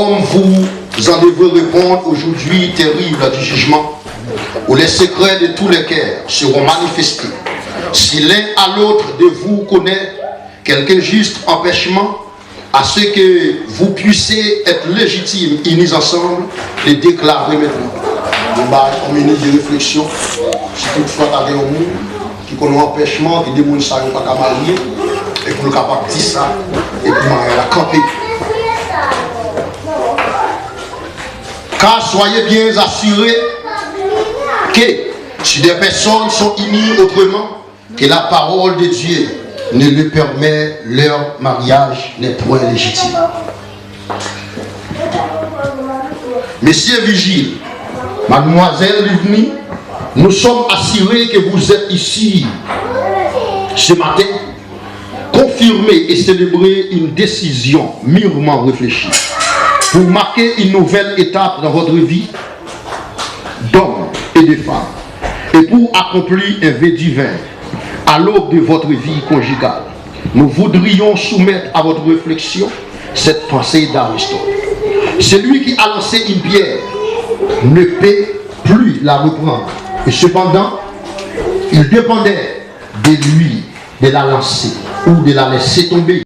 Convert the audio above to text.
Comme vous en devez répondre aujourd'hui, terrible du jugement, où les secrets de tous les cœurs seront manifestés. Si l'un à l'autre de vous connaît quelque juste empêchement, à ce que vous puissiez être légitimes, unis ensemble, les déclarer maintenant. Nous avons une minute de réflexion. Si toutefois tu as un monde qui connaît un empêchement, qui demande ça, il ne pas marier, et pour le capable de dire ça, et puis marier la camper. Car soyez bien assurés que si des personnes sont unies autrement, que la parole de Dieu ne le permet, leur mariage n'est point légitime. Messieurs vigiles, mademoiselle Livni, nous sommes assurés que vous êtes ici ce matin, confirmer et célébrer une décision mûrement réfléchie pour marquer une nouvelle étape dans votre vie d'homme et de femme et pour accomplir un vœu divin à l'aube de votre vie conjugale. Nous voudrions soumettre à votre réflexion cette pensée d'Aristote. Celui qui a lancé une pierre ne peut plus la reprendre. Et cependant, il dépendait de lui de la lancer ou de la laisser tomber.